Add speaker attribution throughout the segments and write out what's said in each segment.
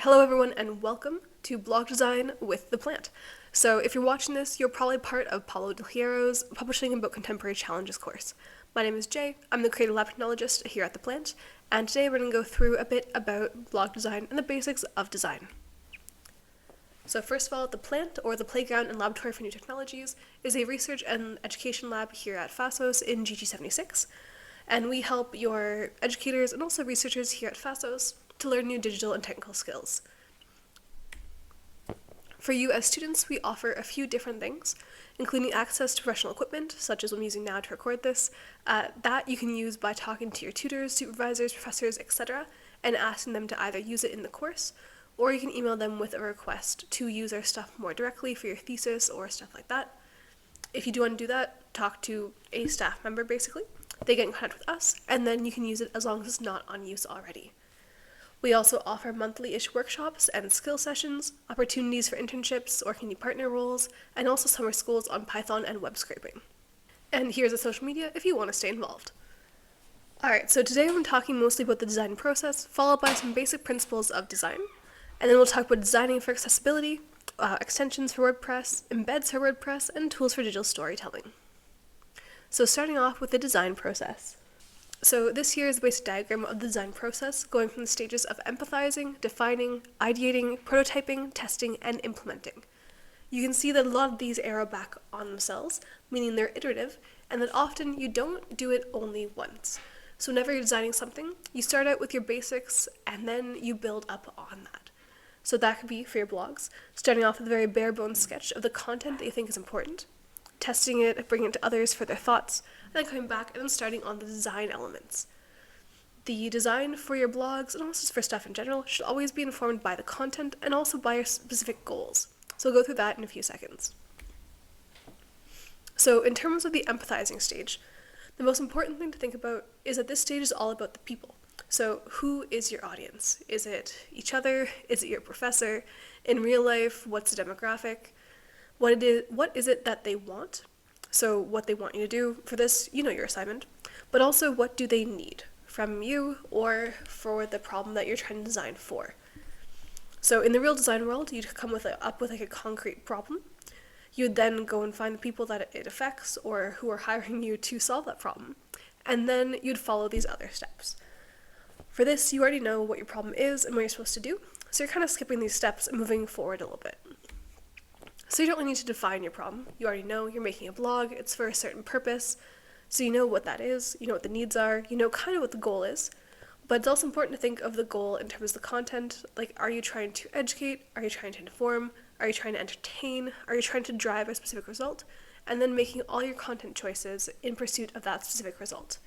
Speaker 1: Hello everyone and welcome to Blog Design with the Plant. So if you're watching this, you're probably part of Pablo Hierro's Publishing About Contemporary Challenges course. My name is Jay, I'm the creative lab technologist here at the Plant, and today we're going to go through a bit about blog design and the basics of design. So first of all, the Plant, or the Playground and Laboratory for New Technologies, is a research and education lab here at FASOS in GG76, and we help your educators and also researchers here at FASOS to learn new digital and technical skills. For you as students, we offer a few different things, including access to professional equipment, such as what I'm using now to record this, that you can use by talking to your tutors, supervisors, professors, etc., and asking them to either use it in the course, or you can email them with a request to use our stuff more directly for your thesis or stuff like that. If you do want to do that, talk to a staff member basically. They get in contact with us, and then you can use it as long as it's not on use already. We also offer monthly-ish workshops and skill sessions, opportunities for internships or community partner roles, and also summer schools on Python and web scraping. And here's the social media if you want to stay involved. Alright, so today I'm talking mostly about the design process, followed by some basic principles of design, and then we'll talk about designing for accessibility, extensions for WordPress, embeds for WordPress, and tools for digital storytelling. So starting off with the design process. So this here is the basic diagram of the design process, going from the stages of empathizing, defining, ideating, prototyping, testing, and implementing. You can see that a lot of these arrow back on themselves, meaning they're iterative, and that often you don't do it only once. So whenever you're designing something, you start out with your basics, and then you build up on that. So that could be for your blogs, starting off with a very bare bones sketch of the content that you think is important, testing it, bringing it to others for their thoughts, and then coming back and then starting on the design elements. The design for your blogs, and also for stuff in general, should always be informed by the content and also by your specific goals. So we'll go through that in a few seconds. So in terms of the empathizing stage, the most important thing to think about is that this stage is all about the people. So who is your audience? Is it each other? Is it your professor? In real life, what's the demographic? What is it that they want? So what they want you to do for this, you know your assignment, but also what do they need from you or for the problem that you're trying to design for. So in the real design world, you'd come up with a concrete problem. You'd then go and find the people that it affects or who are hiring you to solve that problem, and then you'd follow these other steps. For this, you already know what your problem is and what you're supposed to do, so you're kind of skipping these steps and moving forward a little bit. So you don't really need to define your problem. You already know you're making a blog, it's for a certain purpose, so you know what that is, you know what the needs are, you know kind of what the goal is, but it's also important to think of the goal in terms of the content, like are you trying to educate, are you trying to inform, are you trying to entertain, are you trying to drive a specific result, and then making all your content choices in pursuit of that specific result.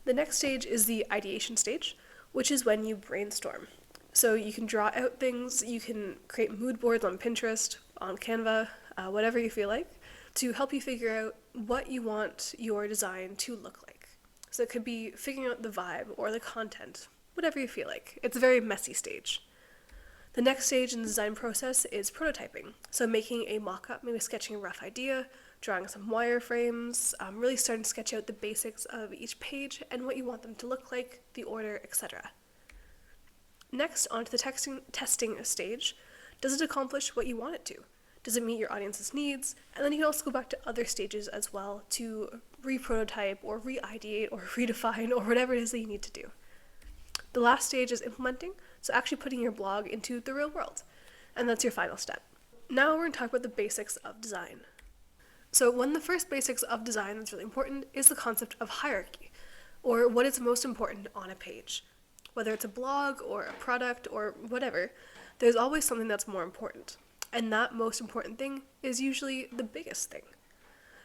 Speaker 1: The next stage is the ideation stage, which is when you brainstorm. So you can draw out things, you can create mood boards on Pinterest, on Canva, whatever you feel like, to help you figure out what you want your design to look like. So it could be figuring out the vibe or the content, whatever you feel like. It's a very messy stage. The next stage in the design process is prototyping. So making a mock-up, maybe sketching a rough idea, drawing some wireframes, really starting to sketch out the basics of each page and what you want them to look like, the order, etc. Next, onto the testing stage. Does it accomplish what you want it to? Does it meet your audience's needs? And then you can also go back to other stages as well to re-prototype or re-ideate or redefine or whatever it is that you need to do. The last stage is implementing, so actually putting your blog into the real world. And that's your final step. Now we're going to talk about the basics of design. So one of the first basics of design that's really important is the concept of hierarchy, or what is most important on a page. Whether it's a blog or a product or whatever, there's always something that's more important. And that most important thing is usually the biggest thing.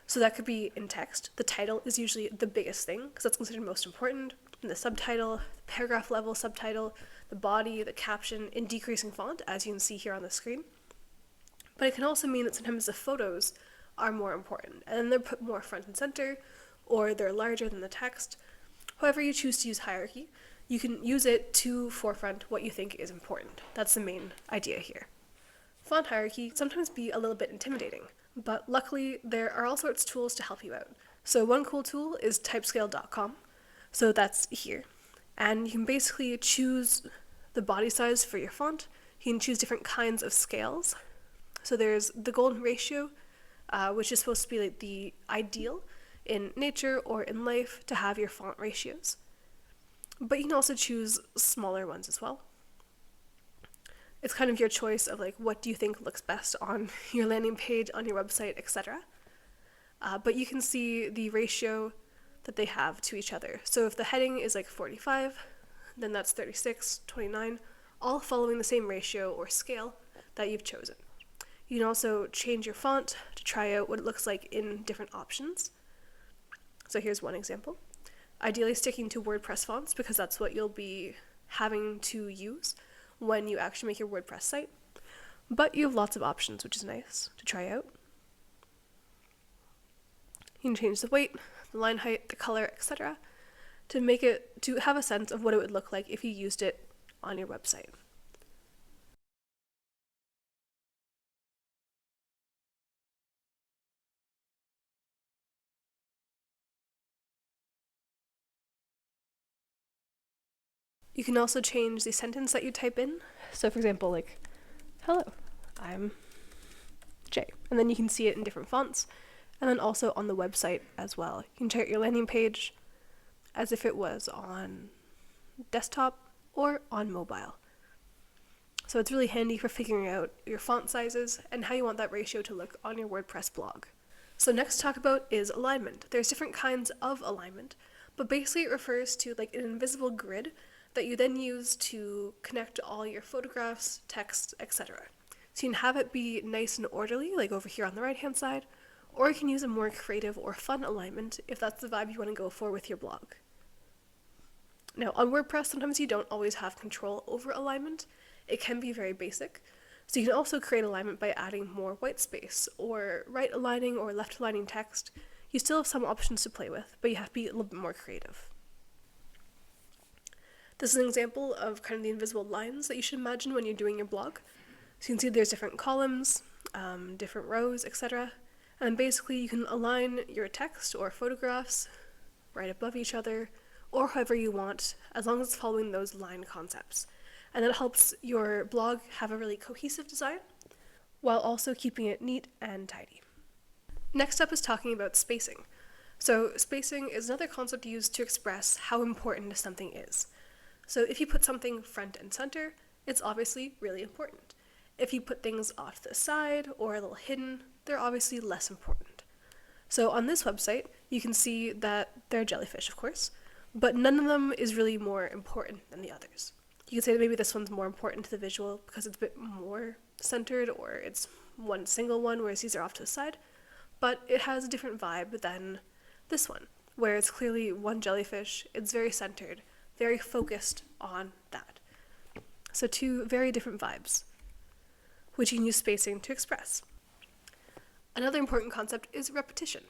Speaker 1: So that could be in text. The title is usually the biggest thing because that's considered most important. And the subtitle, the paragraph level subtitle, the body, the caption in decreasing font, as you can see here on the screen. But it can also mean that sometimes the photos are more important and then they're put more front and center or they're larger than the text. However you choose to use hierarchy, you can use it to forefront what you think is important. That's the main idea here. Font hierarchy can sometimes be a little bit intimidating, but luckily there are all sorts of tools to help you out. So one cool tool is typescale.com, so that's here. And you can basically choose the body size for your font. You can choose different kinds of scales. So there's the golden ratio, which is supposed to be like the ideal in nature or in life to have your font ratios. But you can also choose smaller ones as well. It's kind of your choice of like what do you think looks best on your landing page, on your website, etc. But you can see the ratio that they have to each other. So if the heading is like 45, then that's 36, 29, all following the same ratio or scale that you've chosen. You can also change your font to try out what it looks like in different options. So here's one example. Ideally sticking to WordPress fonts because that's what you'll be having to use when you actually make your WordPress site. But you have lots of options, which is nice to try out. You can change the weight, the line height, the color, etc. to have a sense of what it would look like if you used it on your website. You can also change the sentence that you type in. So for example, like, hello, I'm Jay. And then you can see it in different fonts. And then also on the website as well. You can check out your landing page as if it was on desktop or on mobile. So it's really handy for figuring out your font sizes and how you want that ratio to look on your WordPress blog. So next to talk about is alignment. There's different kinds of alignment, but basically it refers to like an invisible grid that you then use to connect all your photographs, text, etc. So you can have it be nice and orderly, like over here on the right hand side, or you can use a more creative or fun alignment if that's the vibe you want to go for with your blog. Now on WordPress, sometimes you don't always have control over alignment. It can be very basic. So you can also create alignment by adding more white space or right aligning or left aligning text. You still have some options to play with, but you have to be a little bit more creative. This is an example of kind of the invisible lines that you should imagine when you're doing your blog. So you can see there's different columns, different rows, etc. And then basically you can align your text or photographs right above each other or however you want, as long as it's following those line concepts. And that helps your blog have a really cohesive design while also keeping it neat and tidy. Next up is talking about spacing. So spacing is another concept used to express how important something is. So if you put something front and center, it's obviously really important. If you put things off to the side or a little hidden, they're obviously less important. So on this website, you can see that they're jellyfish, of course, but none of them is really more important than the others. You could say that maybe this one's more important to the visual because it's a bit more centered, or it's one single one, whereas these are off to the side, but it has a different vibe than this one, where it's clearly one jellyfish, it's very centered, very focused on that. So two very different vibes, which you can use spacing to express. Another important concept is repetition,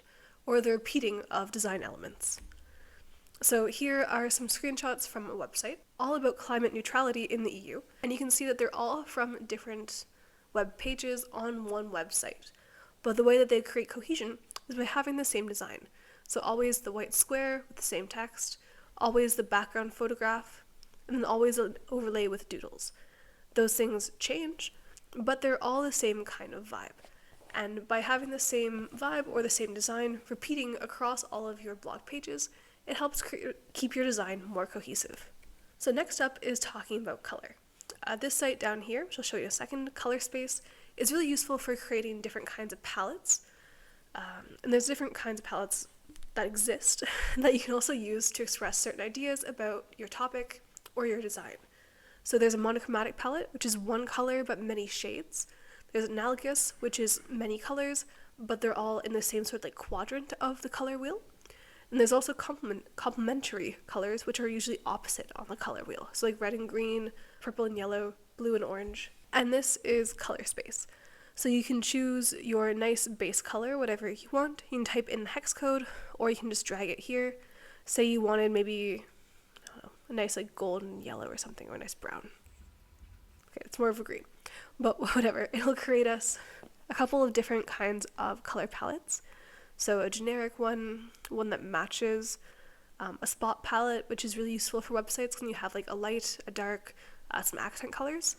Speaker 1: or the repeating of design elements. So here are some screenshots from a website all about climate neutrality in the EU, and you can see that they're all from different web pages on one website. But the way that they create cohesion is by having the same design. So always the white square with the same text, always the background photograph, and then always an overlay with doodles. Those things change, but they're all the same kind of vibe. And by having the same vibe or the same design repeating across all of your blog pages, it helps keep your design more cohesive. So next up is talking about color. This site down here, which I'll show you in a second, Color Space, is really useful for creating different kinds of palettes. And there's different kinds of palettes that exist that you can also use to express certain ideas about your topic or your design. So there's a monochromatic palette, which is one color but many shades. There's analogous, which is many colors, but they're all in the same sort of like quadrant of the color wheel. And there's also complementary colors, which are usually opposite on the color wheel. So like red and green, purple and yellow, blue and orange. And this is Color Space. So you can choose your nice base color, whatever you want. You can type in hex code, or you can just drag it here. Say you wanted maybe, I don't know, a nice like golden yellow or something, or a nice brown. Okay, it's more of a green. But whatever, it'll create us a couple of different kinds of color palettes. So a generic one that matches, a spot palette, which is really useful for websites when you have like a light, a dark, some accent colors,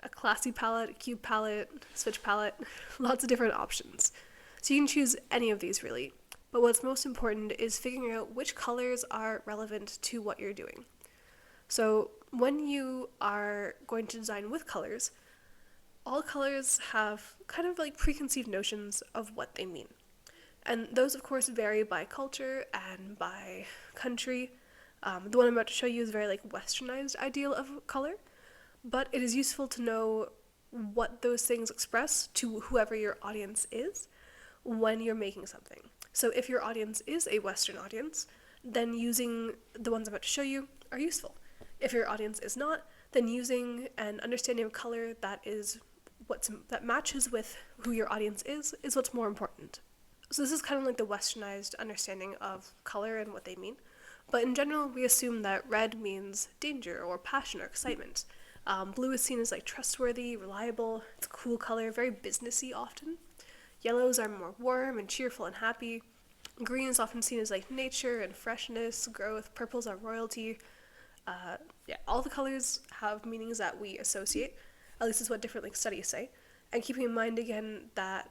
Speaker 1: a classy palette, a cube palette, switch palette, lots of different options. So you can choose any of these really, but what's most important is figuring out which colors are relevant to what you're doing. So when you are going to design with colors, all colors have kind of like preconceived notions of what they mean. And those, of course, vary by culture and by country. The one I'm about to show you is a very like westernized ideal of color, but it is useful to know what those things express to whoever your audience is when you're making something. So if your audience is a Western audience, then using the ones I'm about to show you are useful. If your audience is not, then using an understanding of color that matches with who your audience is what's more important. So this is kind of like the westernized understanding of color and what they mean. But in general, we assume that red means danger or passion or excitement. Blue is seen as like trustworthy, reliable, it's a cool color, very businessy often. Yellows are more warm and cheerful and happy. Green is often seen as like nature and freshness, growth. Purples are royalty. All the colors have meanings that we associate, at least is what different like studies say. And keeping in mind again that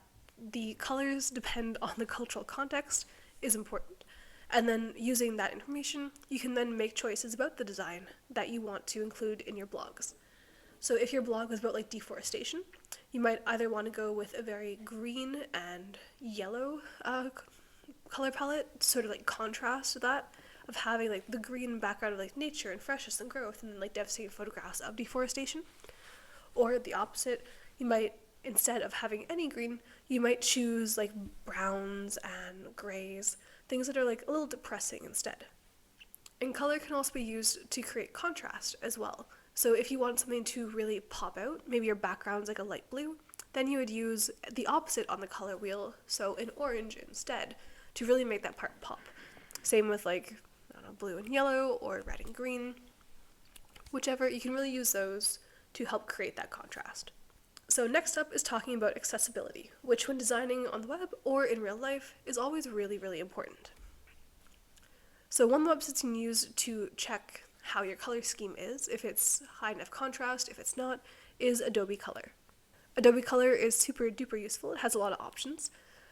Speaker 1: the colors depend on the cultural context is important. And then using that information, you can then make choices about the design that you want to include in your blogs. So if your blog was about like deforestation, you might either want to go with a very green and yellow color palette, sort of like contrast to that, of having like the green background of like nature and freshness and growth and like devastating photographs of deforestation. Or the opposite, you might, instead of having any green, you might choose like browns and grays, things that are like a little depressing instead. And color can also be used to create contrast as well. So if you want something to really pop out, maybe your background's like a light blue, then you would use the opposite on the color wheel, so an orange instead, to really make that part pop. Same with like, I don't know, blue and yellow or red and green. Whichever, you can really use those to help create that contrast. So next up is talking about accessibility, which when designing on the web or in real life is always really, really important. So one of the websites you can use to check how your color scheme is, if it's high enough contrast, if it's not, is Adobe Color. Adobe Color is super duper useful. It has a lot of options.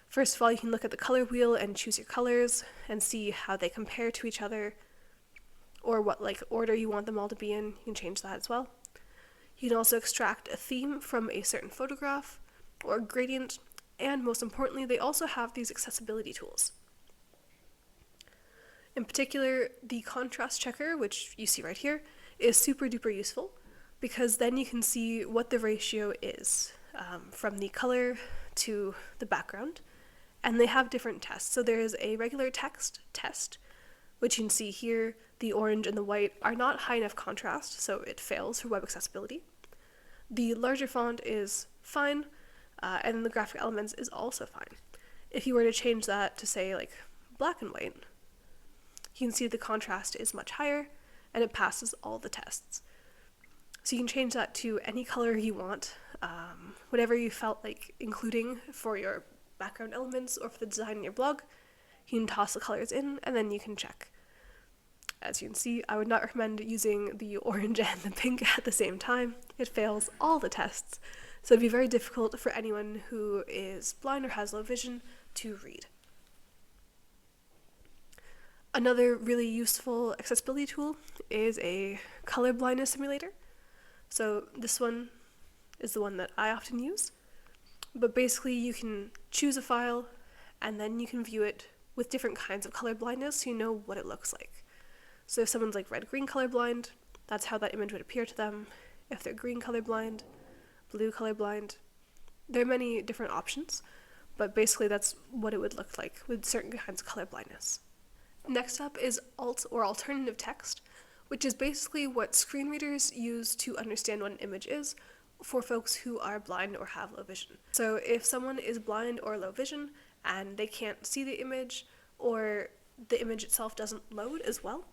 Speaker 1: First of all, you can look at the color wheel and choose your colors and see how they compare to each other, or what like order you want them all to be in. You can change that as well. You can also extract a theme from a certain photograph or gradient, and most importantly, they also have these accessibility tools. In particular, the contrast checker, which you see right here, is super duper useful because then you can see what the ratio is from the color to the background, and they have different tests. So there is a regular text test, which you can see here, the orange and the white are not high enough contrast, so it fails for web accessibility. The larger font is fine, and the graphic elements is also fine. If you were to change that to say like black and white, you can see the contrast is much higher and it passes all the tests. So you can change that to any color you want, whatever you felt like including for your background elements or for the design in your blog. You can toss the colors in and then you can check. As you can see, I would not recommend using the orange and the pink at the same time. It fails all the tests, so it'd be very difficult for anyone who is blind or has low vision to read. Another really useful accessibility tool is a color blindness simulator. So this one is the one that I often use. But basically you can choose a file and then you can view it with different kinds of color blindness so you know what it looks like. So if someone's like red-green colorblind, that's how that image would appear to them. If they're green colorblind, blue colorblind, there are many different options, but basically that's what it would look like with certain kinds of color blindness. Next up is alt or alternative text, which is basically what screen readers use to understand what an image is for folks who are blind or have low vision. So if someone is blind or low vision and they can't see the image or the image itself doesn't load as well,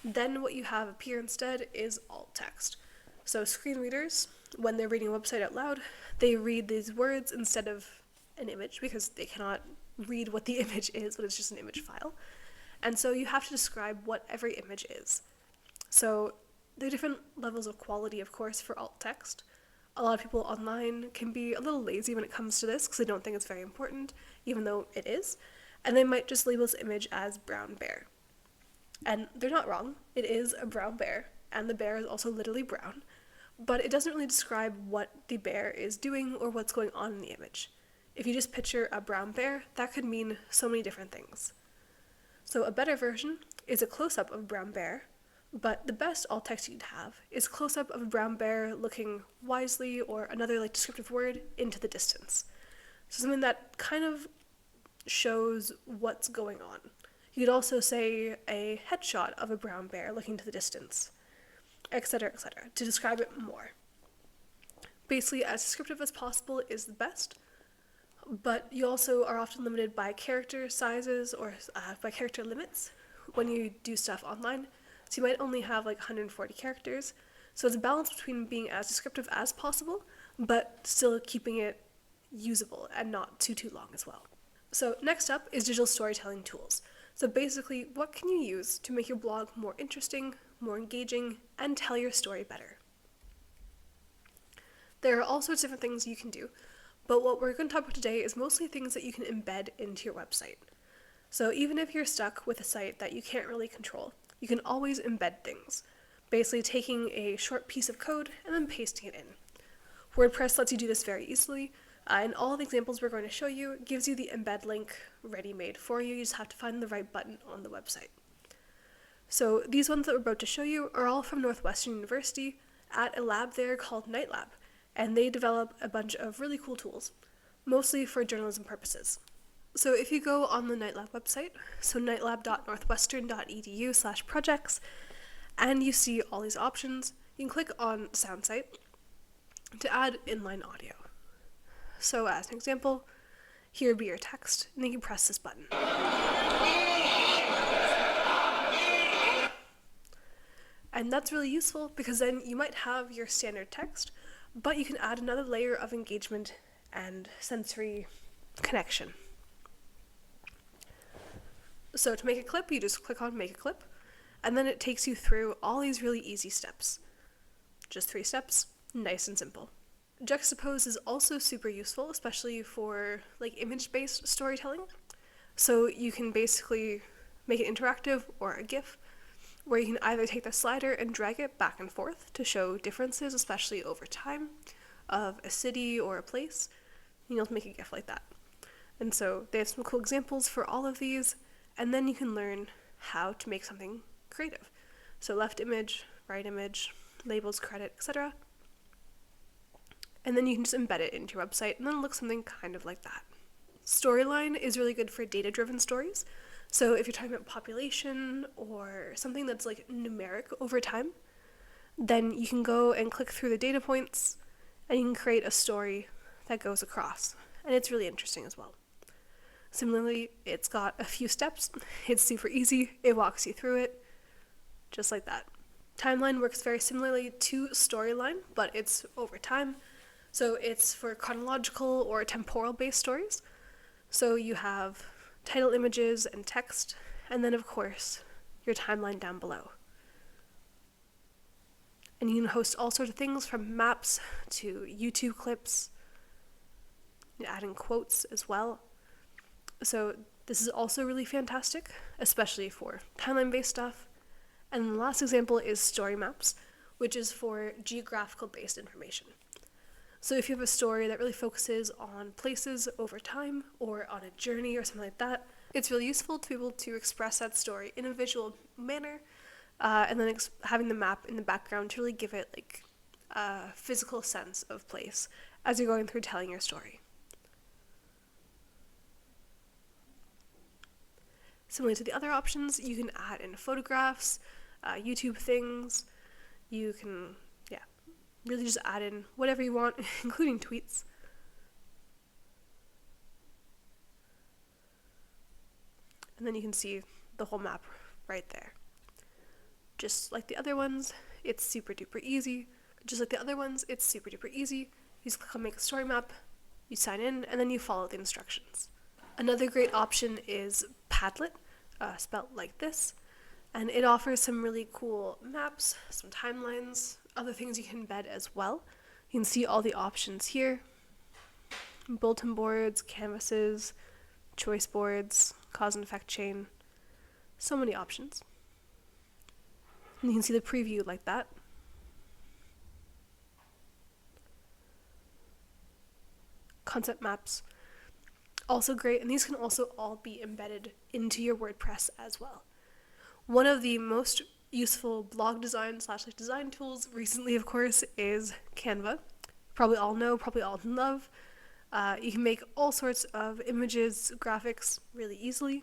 Speaker 1: then what you have appear instead is alt text. So screen readers, when they're reading a website out loud, they read these words instead of an image because they cannot read what the image is, but it's just an image file. And so you have to describe what every image is. So There are different levels of quality, of course, for alt text. A lot of people online can be a little lazy when it comes to this because they don't think it's very important, even though it is, and they might just label this image as brown bear. And they're not wrong, it is a brown bear, and the bear is also literally brown, but it doesn't really describe what the bear is doing or what's going on in the image. If you just picture a brown bear, that could mean so many different things. So a better version is a close-up of a brown bear, but the best alt text you'd have is a close-up of a brown bear looking wisely, or another like descriptive word, into the distance. So something that kind of shows what's going on. You could also say a headshot of a brown bear looking to the distance, etc., to describe it more. Basically, as descriptive as possible is the best, but you also are often limited by character sizes or by character limits when you do stuff online. So you might only have like 140 characters. So it's a balance between being as descriptive as possible, but still keeping it usable and not too long as well. So next up is digital storytelling tools. So basically, what can you use to make your blog more interesting, more engaging, and tell your story better? There are all sorts of different things you can do, but what we're going to talk about today is mostly things that you can embed into your website. So even if you're stuck with a site that you can't really control, you can always embed things, basically taking a short piece of code and then pasting it in. WordPress lets you do this very easily, and all the examples we're going to show you gives you the embed link ready-made for you. You just have to find the right button on the website. So these ones that we're about to show you are all from Northwestern University at a lab there called Night Lab, and they develop a bunch of really cool tools, mostly for journalism purposes. So if you go on the Night Lab website, so nightlab.northwestern.edu/projects, and you see all these options, you can click on SoundSite to add inline audio. So as an example, here would be your text, and then you can press this button. And that's really useful because then you might have your standard text, but you can add another layer of engagement and sensory connection. So to make a clip, you just click on Make a Clip, and then it takes you through all these really easy steps. Just 3 steps, nice and simple. Juxtapose is also super useful, especially for like image-based storytelling. So you can basically make it interactive or a GIF, where you can either take the slider and drag it back and forth to show differences, especially over time, of a city or a place. You know, make a GIF like that. And so they have some cool examples for all of these, and then you can learn how to make something creative. So left image, right image, labels, credit, etc. And then you can just embed it into your website, and then it looks something kind of like that. Storyline is really good for data-driven stories. So if you're talking about population or something that's like numeric over time, then you can go and click through the data points, and you can create a story that goes across. And it's really interesting as well. Similarly, it's got a few steps. It's super easy. It walks you through it, just like that. Timeline works very similarly to Storyline, but it's over time. So it's for chronological or temporal-based stories. So you have title images and text, and then of course, your timeline down below. And you can host all sorts of things from maps to YouTube clips, and add in quotes as well. So this is also really fantastic, especially for timeline-based stuff. And the last example is story maps, which is for geographical-based information. So if you have a story that really focuses on places over time or on a journey or something like that, it's really useful to be able to express that story in a visual manner, and then having the map in the background to really give it like a physical sense of place as you're going through telling your story. Similarly to the other options, you can add in photographs, YouTube things. You can, really just add in whatever you want, including tweets. And then you can see the whole map right there. Just like the other ones, it's super duper easy. You just click on Make a Story Map, you sign in, and then you follow the instructions. Another great option is Padlet, spelled like this. And it offers some really cool maps, some timelines, other things you can embed as well. You can see all the options here: bulletin boards, canvases, choice boards, cause and effect chain. So many options. And you can see the preview like that. Concept maps, also great, and these can also all be embedded into your WordPress as well. One of the most useful blog design / design tools recently, of course, is Canva. Probably all know, probably all love. You can make all sorts of images, graphics really easily.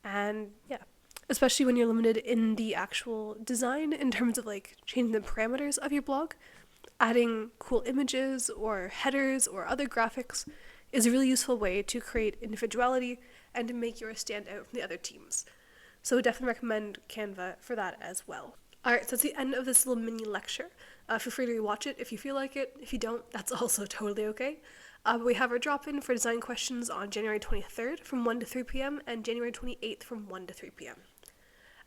Speaker 1: And yeah, especially when you're limited in the actual design in terms of like changing the parameters of your blog, adding cool images or headers or other graphics is a really useful way to create individuality and to make yours stand out from the other teams. So I definitely recommend Canva for that as well. Alright, so that's the end of this little mini lecture. Feel free to rewatch it if you feel like it. If you don't, that's also totally okay. We have our drop-in for design questions on January 23rd from 1 to 3 p.m. and January 28th from 1 to 3 p.m.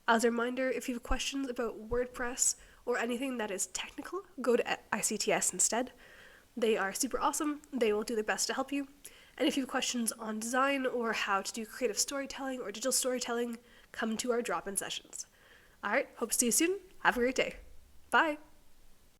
Speaker 1: As a reminder, if you have questions about WordPress or anything that is technical, go to ICTS instead. They are super awesome. They will do their best to help you. And if you have questions on design or how to do creative storytelling or digital storytelling, come to our drop-in sessions. All right, hope to see you soon. Have a great day. Bye.